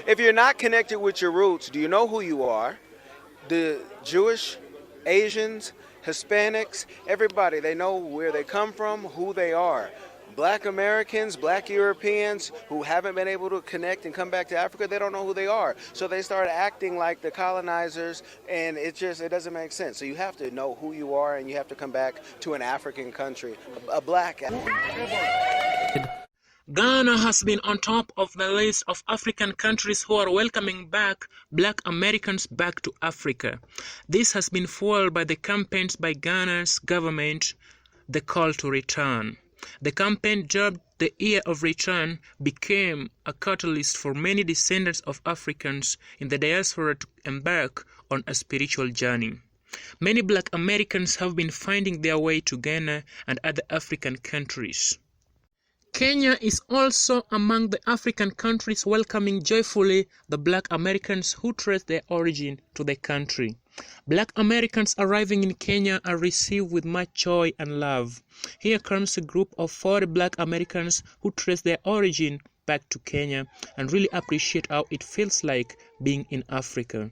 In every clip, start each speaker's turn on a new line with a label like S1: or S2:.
S1: If you're not connected with your roots, do you know who you are? The Jewish, Asians, Hispanics, everybody, they know where they come from, who they are. Black Americans, black Europeans who haven't been able to connect and come back to Africa, they don't know who they are. So they start acting like the colonizers, and it doesn't make sense. So you have to know who you are, and you have to come back to an African country, a black.
S2: Ghana has been on top of the list of African countries who are welcoming back black Americans back to Africa. This has been fueled by the campaigns by Ghana's government, the call to return. The campaign, dubbed the Year of Return, became a catalyst for many descendants of Africans in the diaspora to embark on a spiritual journey. Many black Americans have been finding their way to Ghana and other African countries. Kenya is also among the African countries welcoming joyfully the black Americans who trace their origin to the country. Black Americans arriving in Kenya are received with much joy and love. Here comes a group of 40 black Americans who trace their origin back to Kenya and really appreciate how it feels like being in Africa.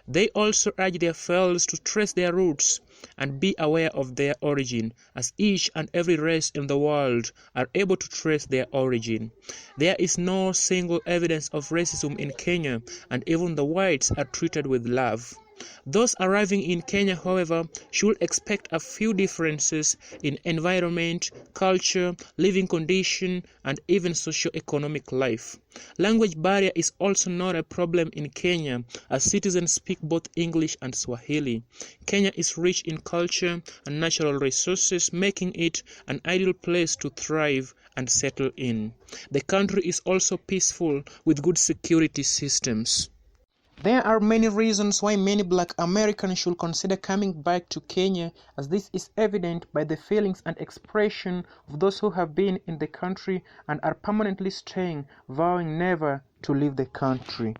S2: They also urge their fellows to trace their roots and be aware of their origin, as each and every race in the world are able to trace their origin. There is no single evidence of racism in Kenya, and even the whites are treated with love. Those arriving in Kenya, however, should expect a few differences in environment, culture, living condition, and even socio-economic life. Language barrier is also not a problem in Kenya, as citizens speak both English and Swahili. Kenya is rich in culture and natural resources, making it an ideal place to thrive and settle in. The country is also peaceful with good security systems. There are many reasons why many black Americans should consider coming back to Kenya, as this is evident by the feelings and expression of those who have been in the country and are permanently staying, vowing never to leave the country.